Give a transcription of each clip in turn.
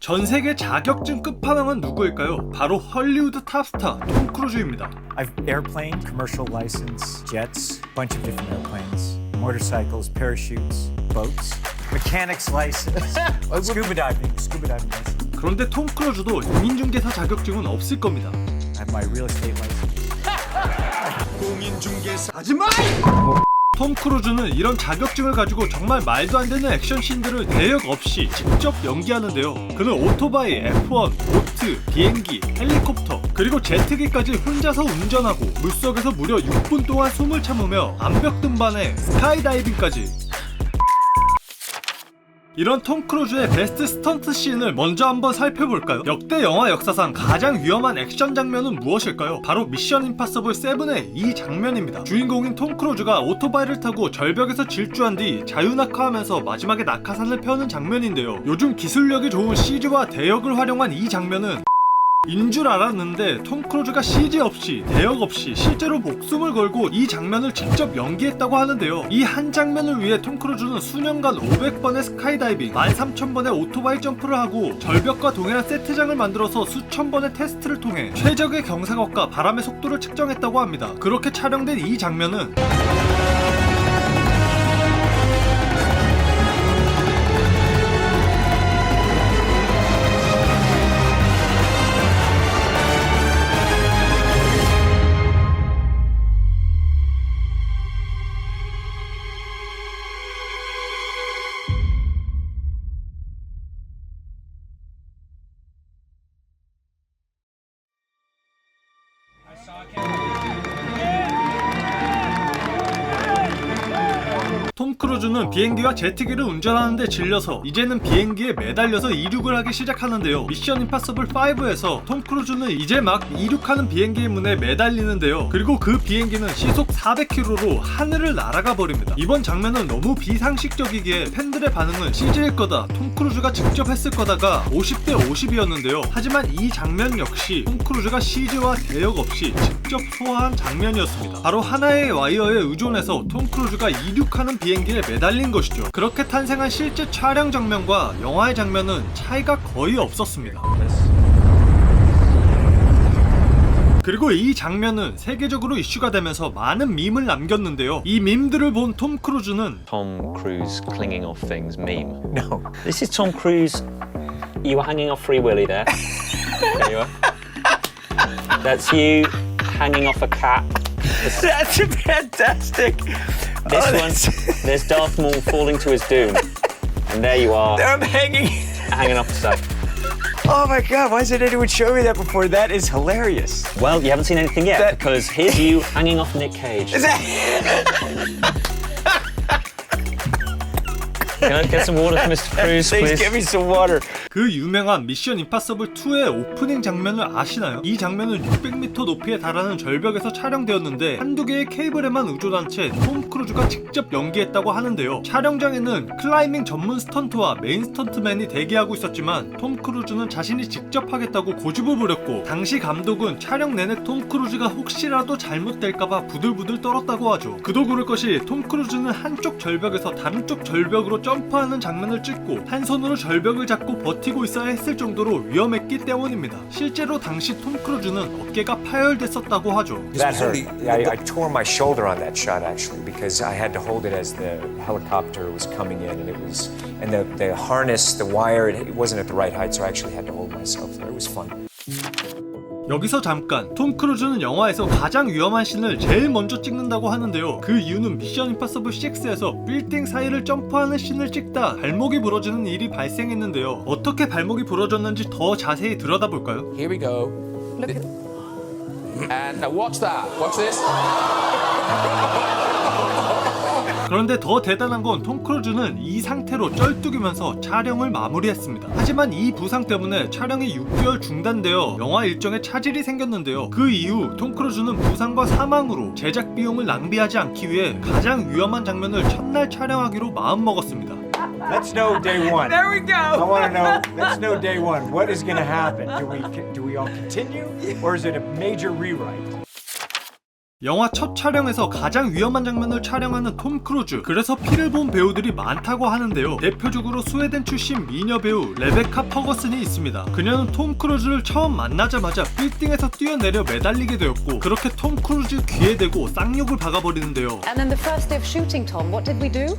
전 세계 자격증 끝판왕은 누구일까요? 바로 헐리우드 탑스타 톰 크루즈입니다. I've airplane, commercial license, jets, bunch of different airplanes, motorcycles, parachutes, boats, mechanics license, scuba diving license. 그런데 톰 크루즈도 공인중개사 자격증은 없을 겁니다. I have my real estate license. 공인중개사 하지마! 톰 크루즈는 이런 자격증을 가지고 정말 말도 안 되는 액션씬들을 대역 없이 직접 연기하는데요. 그는 오토바이, F1, 보트, 비행기, 헬리콥터, 그리고 제트기까지 혼자서 운전하고 물속에서 무려 6분 동안 숨을 참으며 암벽 등반에 스카이다이빙까지. 이런 톰 크루즈의 베스트 스턴트 씬을 먼저 한번 살펴볼까요? 역대 영화 역사상 가장 위험한 액션 장면은 무엇일까요? 바로 미션 임파서블 7의 이 장면입니다. 주인공인 톰 크루즈가 오토바이를 타고 절벽에서 질주한 뒤 자유낙하하면서 마지막에 낙하산을 펴는 장면인데요. 요즘 기술력이 좋은 CG와 대역을 활용한 이 장면은 인 줄 알았는데 톰 크루즈가 CG 없이 대역 없이 실제로 목숨을 걸고 이 장면을 직접 연기했다고 하는데요. 이 한 장면을 위해 톰 크루즈는 수년간 500번의 스카이다이빙, 13,000번의 오토바이 점프를 하고 절벽과 동일한 세트장을 만들어서 수천 번의 테스트를 통해 최적의 경사각과 바람의 속도를 측정했다고 합니다. 그렇게 촬영된 이 장면은 톰 크루즈는 비행기와 제트기를 운전하는데 질려서 이제는 비행기에 매달려서 이륙을 하기 시작하는데요. 미션 임파서블 5에서 톰 크루즈는 이제 막 이륙하는 비행기의 문에 매달리는데요. 그리고 그 비행기는 시속 400km로 하늘을 날아가 버립니다. 이번 장면은 너무 비상식적이기에 팬들의 반응은 CG일 거다, 톰 크루즈가 직접 했을 거다가 50대 50이었는데요. 하지만 이 장면 역시 톰 크루즈가 CG와 대역 없이 직접 소화한 장면이었습니다. 바로 하나의 와이어에 의존해서 톰 크루즈가 이륙하는 비행기에 매달린 것이죠. 그렇게 탄생한 실제 촬영 장면과 영화의 장면은 차이가 거의 없었습니다. 그리고 이 장면은 세계적으로 이슈가 되면서 많은 밈을 남겼는데요. 이 밈들을 본 톰 크루즈는 Tom Cruise clinging off things meme. No. This is Tom Cruise. You were hanging off Free Willy there. There you are. That's you hanging off a cat. That's fantastic. This one, there's Darth Maul falling to his doom. And there you are, I'm hanging. hanging off stuff. Oh my God, why hasn't anyone shown me that before? That is hilarious. Well, you haven't seen anything yet, because here's you hanging off Nick Cage. Is that... Can I get some water for Mr. Cruise, Please please? give me some water. 그 유명한 미션 임파서블 2의 오프닝 장면을 아시나요? 이 장면은 600m 높이에 달하는 절벽에서 촬영되었는데 한두 개의 케이블에만 의존한 채 톰 크루즈가 직접 연기했다고 하는데요. 촬영장에는 클라이밍 전문 스턴트와 메인 스턴트맨이 대기하고 있었지만 톰 크루즈는 자신이 직접 하겠다고 고집을 부렸고, 당시 감독은 촬영 내내 톰 크루즈가 혹시라도 잘못될까봐 부들부들 떨었다고 하죠. 그도 그럴 것이 톰 크루즈는 한쪽 절벽에서 다른 쪽 절벽으로 점프하는 장면을 찍고 한 손으로 절벽을 잡고 버티고 있어야 했을 정도로 위험했기 때문입니다. 실제로 당시 톰 크루즈는 어깨가 파열됐었다고 하죠. That hurt. I tore my shoulder on that shot actually because I had to hold it as the helicopter was coming in, and the harness, the wire, it wasn't at the right height, so I actually had to hold myself there. It was fun. 여기서 잠깐, 톰 크루즈는 영화에서 가장 위험한 씬을 제일 먼저 찍는다고 하는데요. 그 이유는 미션 임파서블 6에서 빌딩 사이를 점프하는 씬을 찍다 발목이 부러지는 일이 발생했는데요. 어떻게 발목이 부러졌는지 더 자세히 들여다볼까요? Here we go. And now watch that. Watch this. 그런데 더 대단한 건 톰 크루즈는 이 상태로 쩔뚝이면서 촬영을 마무리했습니다. 하지만 이 부상 때문에 촬영이 6개월 중단되어 영화 일정에 차질이 생겼는데요. 그 이후 톰 크루즈는 부상과 사망으로 제작 비용을 낭비하지 않기 위해 가장 위험한 장면을 첫날 촬영하기로 마음먹었습니다. Let's know day one. There we go. I want to know. Let's know day one. What is going to happen? Do we all continue, or is it a major rewrite? 영화 첫 촬영에서 가장 위험한 장면을 촬영하는 톰 크루즈. 그래서 피를 본 배우들이 많다고 하는데요. 대표적으로 스웨덴 출신 미녀 배우 레베카 퍼거슨이 있습니다. 그녀는 톰 크루즈를 처음 만나자마자 빌딩에서 뛰어내려 매달리게 되었고, 그렇게 톰 크루즈 귀에 대고 쌍욕을 박아버리는데요. And then the first day of shooting, Tom, what did we do?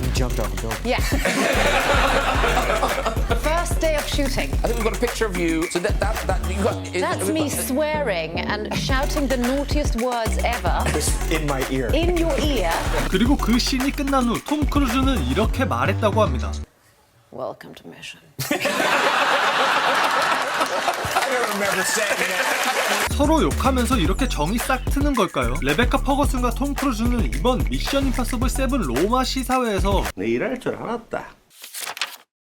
We jumped off a building. Yeah. First day of shooting. I think we've got a picture of you. So that you got. That's me swearing and shouting the naughtiest words ever In my ear. in your ear. 그리고 그 씬이 끝난 후 톰 크루즈는 이렇게 말했다고 합니다. Welcome to mission. I don't remember saying that. 서로 욕하면서 이렇게 정이 싹 트는 걸까요? 레베카 퍼거슨과 톰 크루즈는 이번 미션 임파서블 7 로마 시사회에서 내 일할 줄 알았다.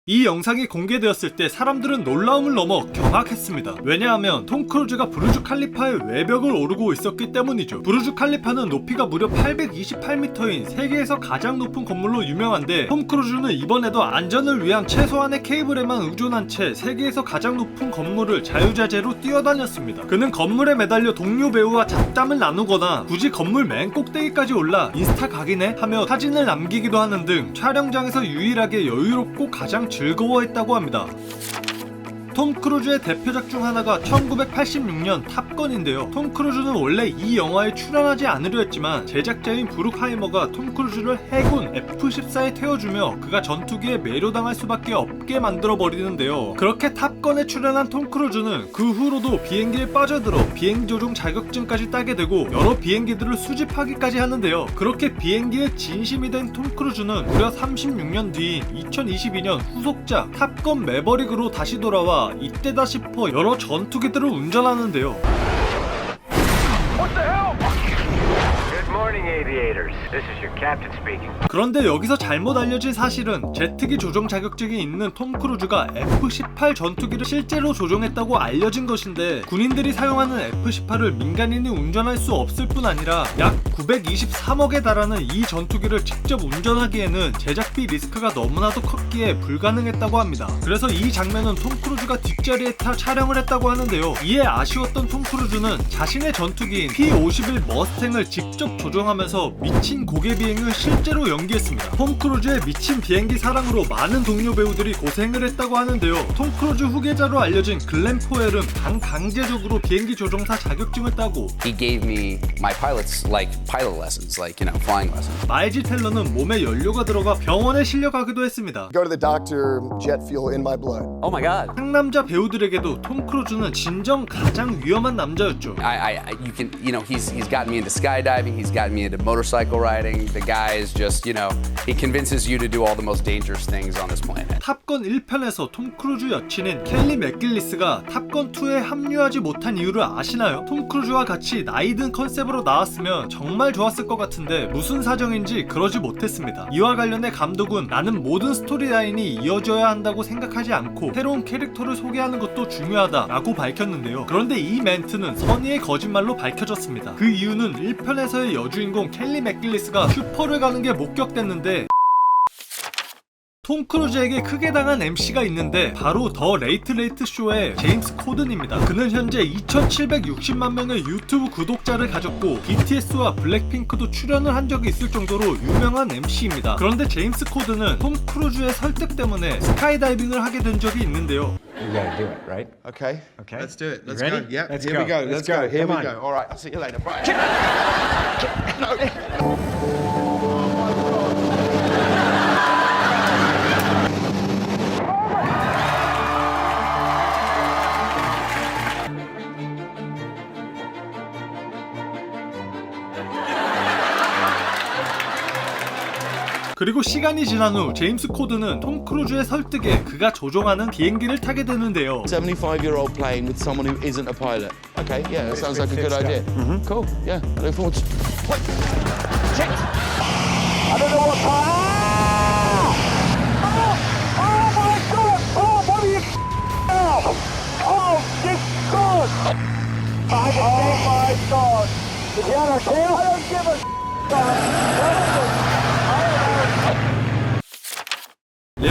이 영상이 공개되었을 때 사람들은 놀라움을 넘어 경악했습니다. 왜냐하면 톰 크루즈가 부르주 칼리파의 외벽을 오르고 있었기 때문이죠. 부르주 칼리파는 높이가 무려 828m인 세계에서 가장 높은 건물로 유명한데, 톰 크루즈는 이번에도 안전을 위한 최소한의 케이블에만 의존한 채 세계에서 가장 높은 건물을 자유자재로 뛰어다녔습니다. 그는 건물에 매달려 동료 배우와 잡담을 나누거나 굳이 건물 맨 꼭대기까지 올라 인스타 각이네 하며 사진을 남기기도 하는 등 촬영장에서 유일하게 여유롭고 가장 즐거워했다고 합니다. 톰 크루즈의 대표작 중 하나가 1986년 탑건인데요. 톰 크루즈는 원래 이 영화에 출연하지 않으려 했지만 제작자인 브룩하이머가 톰 크루즈를 해군 F-14에 태워주며 그가 전투기에 매료당할 수밖에 없게 만들어버리는데요. 그렇게 탑건에 출연한 톰 크루즈는 그 후로도 비행기에 빠져들어 비행 조종 자격증까지 따게 되고 여러 비행기들을 수집하기까지 하는데요. 그렇게 비행기에 진심이 된 톰 크루즈는 무려 36년 뒤인 2022년 후속작 탑건 매버릭으로 다시 돌아와 이때다 싶어 여러 전투기들을 운전하는데요. Good morning, aviators. This is your captain speaking. 그런데 여기서 잘못 알려진 사실은 제트기 조종 자격증이 있는 톰 크루즈가 F-18 전투기를 실제로 조종했다고 알려진 것인데, 군인들이 사용하는 F-18을 민간인이 운전할 수 없을 뿐 아니라 약 923억에 달하는 이 전투기를 직접 운전하기에는 제작비 리스크가 너무나도 컸기에 불가능했다고 합니다. 그래서 이 장면은 톰 크루즈가 뒷자리에 타 촬영을 했다고 하는데요. 이에 아쉬웠던 톰 크루즈는 자신의 전투기인 P-51 머스탱을 직접 조종하면서 미친 고개 비행을 실제로 연기했습니다. 톰 크루즈의 미친 비행기 사랑으로 많은 동료 배우들이 고생을 했다고 하는데요. 톰 크루즈 후계자로 알려진 글렌 포웰은 반강제적으로 비행기 조종사 자격증을 따고, He gave me my pilots like pilot lessons, like flying lessons. 마일즈 텔러는 몸에 연료가 들어가 병원에 실려가기도 했습니다. Go to the doctor, jet fuel in my blood. Oh my god. 상남자 배우들에게도 톰 크루즈는 진정 가장 위험한 남자였죠. You can, he's gotten me into skydiving. He's gotten me into motorcycle riding. The guy is just, he convinces you to do all the most dangerous things on this planet. 탑건 1편에서 톰 크루즈 여친인 켈리 맥길리스가 탑건 2에 합류하지 못한 이유를 아시나요? 톰 크루즈와 같이 나이든 컨셉으로 나왔으면 정말 좋았을 것 같은데 무슨 사정인지 그러지 못했습니다. 이와 관련해 감독은 나는 모든 스토리라인이 이어져야 한다고 생각하지 않고 새로운 캐릭터를 소개하는 것도 중요하다라고 밝혔는데요. 그런데 이 멘트는 선의의 거짓말로 밝혀졌습니다. 그 이유는 1편에서의 여주인공 켈리 맥길리스가 슈퍼를 가는 게 목격됐는데, 톰 크루즈에게 크게 당한 MC가 있는데 바로 더 레이트 레이트 쇼의 제임스 코든입니다. 그는 현재 2,760만 명의 유튜브 구독자를 가졌고 BTS와 블랙핑크도 출연을 한 적이 있을 정도로 유명한 MC입니다. 그런데 제임스 코든은 톰 크루즈의 설득 때문에 스카이다이빙을 하게 된 적이 있는데요. You gotta do it, right? Okay. Okay. Let's do it. Let's You ready? go. Yep. Let's Here go. we go. Let's Let's go. go. Here Come we on. go. All right. I'll see you later. Bye. 그리고 시간이 지난 후 제임스 코드는 톰 크루즈의 설득에 그가 조종하는 비행기를 타게 되는데요. 75-year-old plane with someone who isn't a pilot. Okay. Yeah. That sounds like a good idea. Cool. Yeah. I look forward to.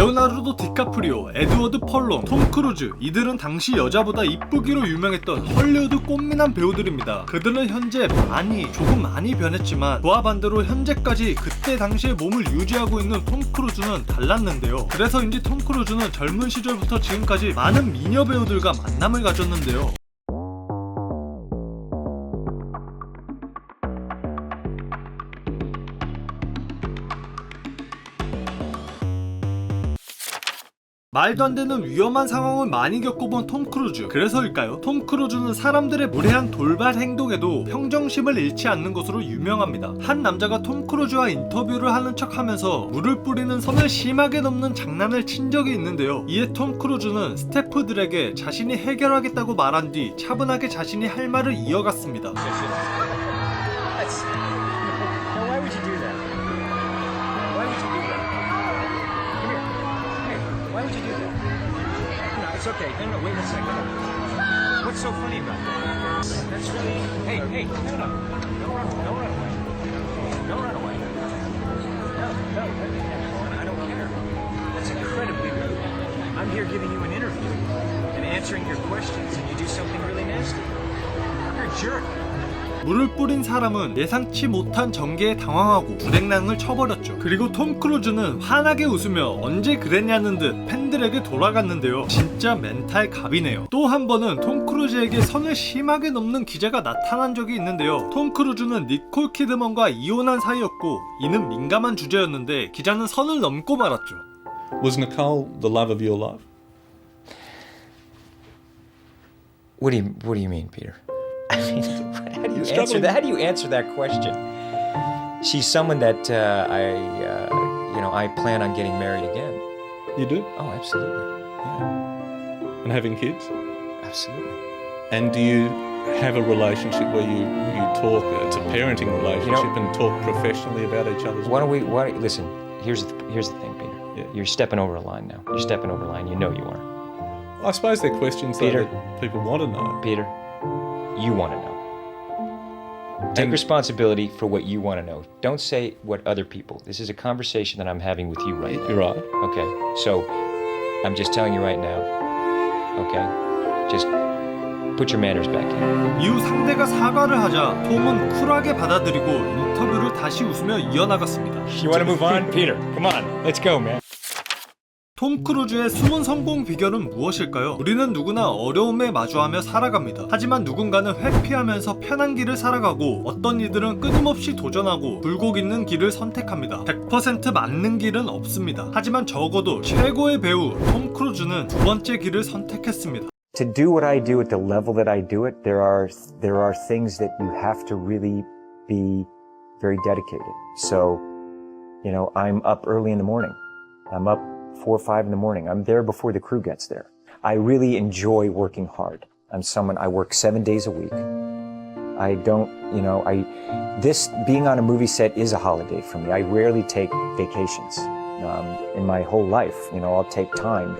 레오나르도 디카프리오, 에드워드 펄론, 톰 크루즈, 이들은 당시 여자보다 이쁘기로 유명했던 헐리우드 꽃미남 배우들입니다. 그들은 현재 조금 많이 변했지만 그와 반대로 현재까지 그때 당시의 몸을 유지하고 있는 톰 크루즈는 달랐는데요. 그래서인지 톰 크루즈는 젊은 시절부터 지금까지 많은 미녀 배우들과 만남을 가졌는데요. 말도 안 되는 위험한 상황을 많이 겪어본 톰 크루즈. 그래서일까요? 톰 크루즈는 사람들의 무례한 돌발 행동에도 평정심을 잃지 않는 것으로 유명합니다. 한 남자가 톰 크루즈와 인터뷰를 하는 척하면서 물을 뿌리는 선을 심하게 넘는 장난을 친 적이 있는데요. 이에 톰 크루즈는 스태프들에게 자신이 해결하겠다고 말한 뒤 차분하게 자신이 할 말을 이어갔습니다. Now, why would you do that? Why would you do that? Come here. Hey, why would you do that? No, it's okay. No, wait a second. What's so funny about that? That's really... Hey, no. Don't run away. Don't run away. No, I don't care. That's incredibly rude. I'm here giving you an interview and answering your questions, and you do something really nasty. You're a jerk. 물을 뿌린 사람은 예상치 못한 전개에 당황하고 불행랑을 쳐버렸죠. 그리고 톰 크루즈는 환하게 웃으며 언제 그랬냐는 듯 팬들에게 돌아갔는데요. 진짜 멘탈 갑이네요. 또 한 번은 톰 크루즈에게 선을 심하게 넘는 기자가 나타난 적이 있는데요. 톰 크루즈는 니콜 키드먼과 이혼한 사이였고 이는 민감한 주제였는데 기자는 선을 넘고 말았죠. Was Nicole the love of your life? What do you mean, Peter? I mean, how do you answer that question? She's someone that I plan on getting married again. You do? Oh, absolutely. Yeah, And having kids? absolutely. And do you have a relationship where you talk, it's a parenting relationship, and talk professionally about each other's Listen, here's the thing, Peter. Yeah. You're stepping over a line now. You're stepping over a line. You know you are. I suppose they're questions though, Peter. that people want to know. Peter, you want to know. Take And- responsibility for what you want to know. Don't say what other people. This is a conversation that I'm having with you right now. You're right. Okay, so I'm just telling you right now. Okay, just put your manners back in. 이후 상대가 사과를 하자 톰은 쿨하게 받아들이고 인터뷰를 다시 웃으며 이어나갔습니다. You want to move on, Peter? Come on, let's go, man. 톰 크루즈의 숨은 성공 비결은 무엇일까요? 우리는 누구나 어려움에 마주하며 살아갑니다. 하지만 누군가는 회피하면서 편한 길을 살아가고 어떤 이들은 끊임없이 도전하고 굴곡 있는 길을 선택합니다. 100% 맞는 길은 없습니다. 하지만 적어도 최고의 배우 톰 크루즈는 두 번째 길을 선택했습니다. To do what I do at the level that I do it, there are things that you have to really be very dedicated. So, I'm up early in the morning. I'm up 4 or 5 in the morning. I'm there before the crew gets there. I really enjoy working hard. I work 7 days a week. I don't, this being on a movie set is a holiday for me. I rarely take vacations. In my whole life, I'll take time,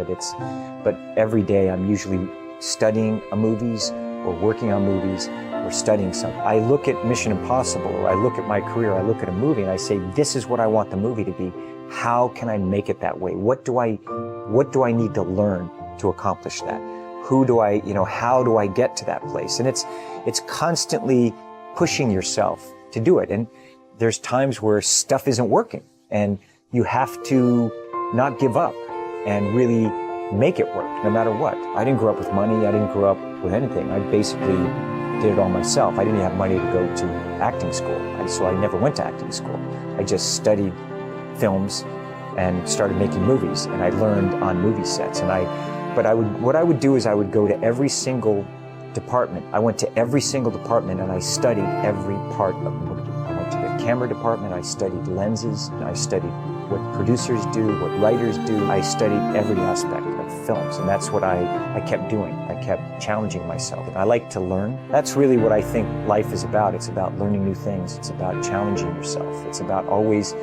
but every day I'm usually studying movies or working on movies or studying something. I look at Mission Impossible, or I look at my career, I look at a movie and I say, this is what I want the movie to be. How can I make it that way? What do I need to learn to accomplish that? How do I get to that place? And it's constantly pushing yourself to do it. And there's times where stuff isn't working and you have to not give up and really make it work no matter what. I didn't grow up with money. I didn't grow up with anything. I basically did it all myself. I didn't have money to go to acting school, so I never went to acting school. I just studied films and started making movies, and I learned on movie sets. What I would do is I would go to every single department. I went to every single department and I studied every part of the movie. I went to the camera department, I studied lenses, I studied what producers do, what writers do. I studied every aspect of films, and that's what I kept doing. I kept challenging myself. I like to learn. That's really what I think life is about. It's about learning new things. It's about challenging yourself. It's about always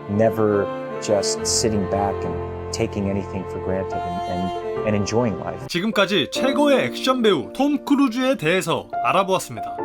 never just sitting back and taking anything for granted and enjoying life. 지금까지 최고의 액션 배우 톰 크루즈에 대해서 알아보았습니다.